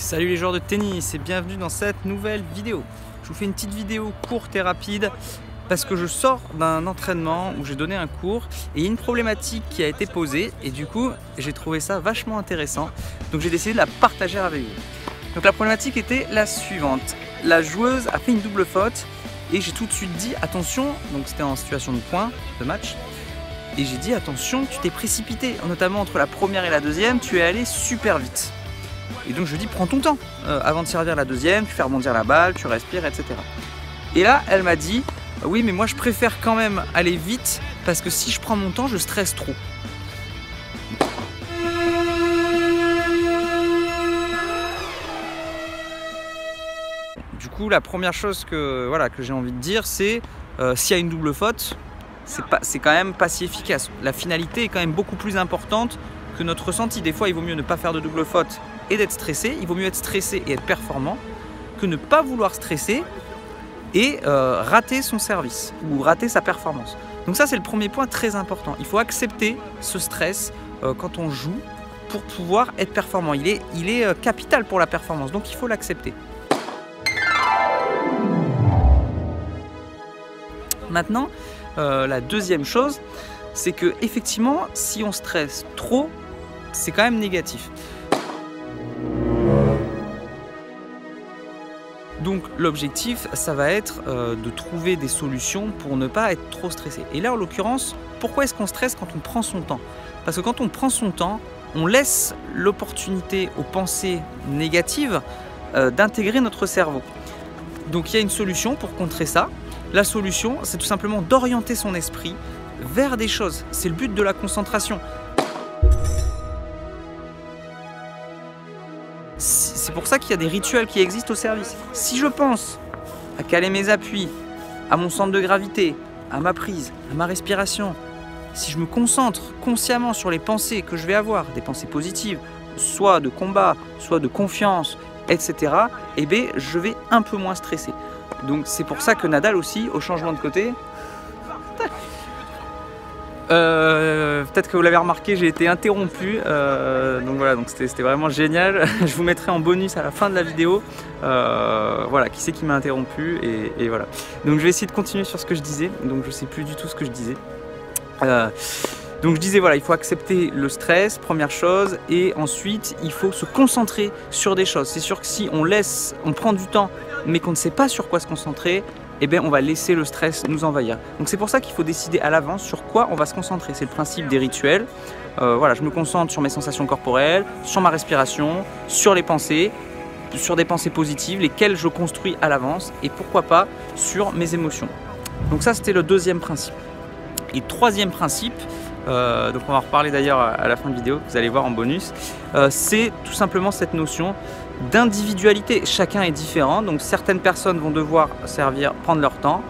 Salut les joueurs de tennis et bienvenue dans cette nouvelle vidéo. Je vous fais une petite vidéo courte et rapide parce que je sors d'un entraînement où j'ai donné un cours et il y a une problématique qui a été posée et du coup j'ai trouvé ça vachement intéressant, donc j'ai décidé de la partager avec vous. Donc la problématique était la suivante: la joueuse a fait une double faute et j'ai tout de suite dit attention, donc c'était en situation de point de match, et j'ai dit attention, tu t'es précipité, notamment entre la première et la deuxième, tu es allé super vite. Et donc je lui dis prends ton temps avant de servir la deuxième, tu fais rebondir la balle, tu respires, etc. Et là elle m'a dit oui mais moi je préfère quand même aller vite parce que si je prends mon temps je stresse trop. Du coup la première chose que j'ai envie de dire c'est s'il y a une double faute, c'est quand même pas si efficace. La finalité est quand même beaucoup plus importante que notre ressenti. Des fois il vaut mieux ne pas faire de double faute et d'être stressé, il vaut mieux être stressé et être performant que ne pas vouloir stresser et rater son service ou rater sa performance. Donc ça c'est le premier point très important. Il faut accepter ce stress quand on joue pour pouvoir être performant. Il est capital pour la performance, donc il faut l'accepter. Maintenant, la deuxième chose, c'est que effectivement, si on stresse trop, c'est quand même négatif. Donc l'objectif, ça va être de trouver des solutions pour ne pas être trop stressé. Et là, en l'occurrence, pourquoi est-ce qu'on stresse quand on prend son temps? Parce que quand on prend son temps, on laisse l'opportunité aux pensées négatives d'intégrer notre cerveau. Donc il y a une solution pour contrer ça. La solution, c'est tout simplement d'orienter son esprit vers des choses. C'est le but de la concentration. C'est pour ça qu'il y a des rituels qui existent au service. Si je pense à caler mes appuis, à mon centre de gravité, à ma prise, à ma respiration, si je me concentre consciemment sur les pensées que je vais avoir, des pensées positives, soit de combat, soit de confiance, etc., eh bien, je vais un peu moins stresser. Donc c'est pour ça que Nadal aussi, au changement de côté, peut-être que vous l'avez remarqué, j'ai été interrompu, donc voilà, donc c'était vraiment génial. Je vous mettrai en bonus à la fin de la vidéo, voilà, qui c'est qui m'a interrompu, et voilà. Donc je vais essayer de continuer sur ce que je disais, donc je sais plus du tout ce que je disais. Donc je disais voilà, il faut accepter le stress, première chose, et ensuite il faut se concentrer sur des choses. C'est sûr que si on prend du temps, mais qu'on ne sait pas sur quoi se concentrer, eh bien, on va laisser le stress nous envahir. Donc c'est pour ça qu'il faut décider à l'avance sur quoi on va se concentrer. C'est le principe des rituels. Voilà, je me concentre sur mes sensations corporelles, sur ma respiration, sur les pensées, sur des pensées positives, lesquelles je construis à l'avance, et pourquoi pas sur mes émotions. Donc ça, c'était le deuxième principe. Et troisième principe, donc on va en reparler d'ailleurs à la fin de vidéo, vous allez voir en bonus, c'est tout simplement cette notion d'individualité. Chacun est différent, donc certaines personnes vont devoir prendre leur temps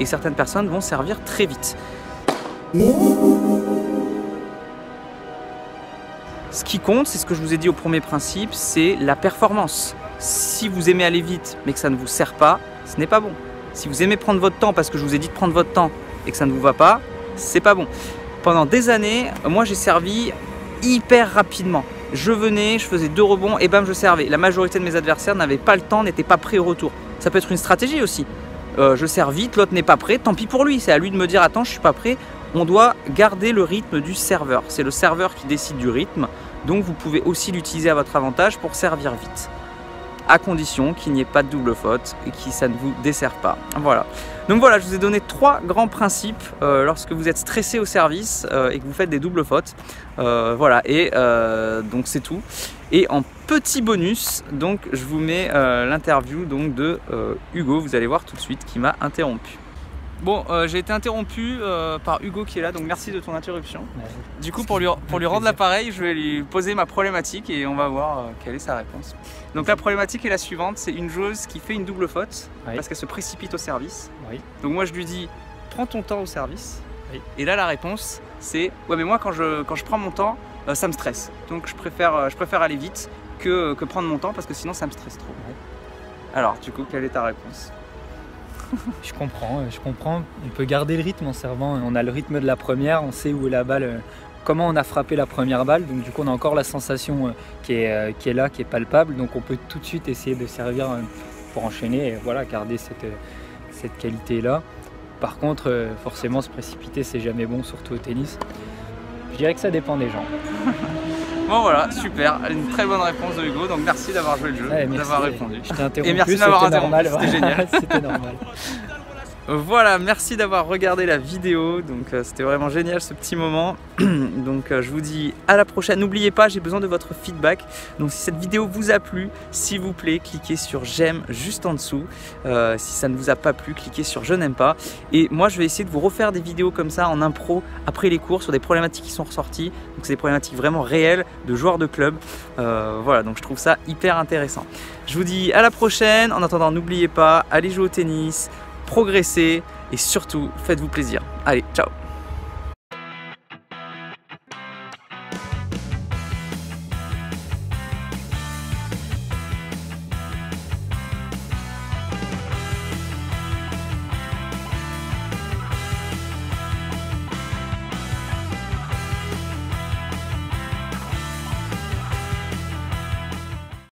et certaines personnes vont servir très vite. Ce qui compte, c'est ce que je vous ai dit au premier principe, c'est la performance. Si vous aimez aller vite mais que ça ne vous sert pas, ce n'est pas bon. Si vous aimez prendre votre temps parce que je vous ai dit de prendre votre temps et que ça ne vous va pas, c'est pas bon. Pendant des années, moi j'ai servi hyper rapidement. Je venais, je faisais 2 rebonds et bam, je servais. La majorité de mes adversaires n'avaient pas le temps, n'étaient pas prêts au retour. Ça peut être une stratégie aussi. Je sers vite, l'autre n'est pas prêt, tant pis pour lui. C'est à lui de me dire attends, je suis pas prêt. On doit garder le rythme du serveur. C'est le serveur qui décide du rythme. Donc vous pouvez aussi l'utiliser à votre avantage pour servir vite, à condition qu'il n'y ait pas de double faute et que ça ne vous desserve pas. Voilà. Donc voilà, je vous ai donné 3 grands principes lorsque vous êtes stressé au service et que vous faites des doubles fautes. Voilà, et donc c'est tout. Et en petit bonus, donc je vous mets l'interview donc de Hugo, vous allez voir tout de suite, qui m'a interrompu. Bon, j'ai été interrompu par Hugo qui est là, donc merci de ton interruption. Du coup, pour lui rendre l'appareil, je vais lui poser ma problématique et on va voir quelle est sa réponse. Donc la problématique est la suivante, c'est une joueuse qui fait une double faute parce qu'elle se précipite au service. Oui. Donc moi je lui dis, prends ton temps au service. Oui. Et là la réponse c'est, ouais mais moi quand je prends mon temps, ça me stresse. Donc je préfère aller vite que prendre mon temps parce que sinon ça me stresse trop. Oui. Alors du coup, quelle est ta réponse? Je comprends. On peut garder le rythme en servant. On a le rythme de la première, on sait où est la balle comment on a frappé la première balle. Donc du coup, on a encore la sensation qui est là, qui est palpable. Donc on peut tout de suite essayer de servir pour enchaîner et voilà, garder cette qualité-là. Par contre, forcément, se précipiter, c'est jamais bon, surtout au tennis. Je dirais que ça dépend des gens. Bon voilà, super, une très bonne réponse de Hugo, donc merci d'avoir joué le jeu, d'avoir répondu. Je t'ai interrompu, et merci de m'avoir interrompu, c'était génial. C'était normal. Voilà, merci d'avoir regardé la vidéo, donc c'était vraiment génial ce petit moment. Donc je vous dis à la prochaine. N'oubliez pas, j'ai besoin de votre feedback. Donc si cette vidéo vous a plu, s'il vous plaît, cliquez sur j'aime juste en dessous. Si ça ne vous a pas plu, cliquez sur je n'aime pas. Et moi je vais essayer de vous refaire des vidéos comme ça en impro après les cours sur des problématiques qui sont ressorties. Donc c'est des problématiques vraiment réelles de joueurs de club. Voilà, donc je trouve ça hyper intéressant. Je vous dis à la prochaine. En attendant, n'oubliez pas, allez jouer au tennis, progressez et surtout faites-vous plaisir. Allez, ciao!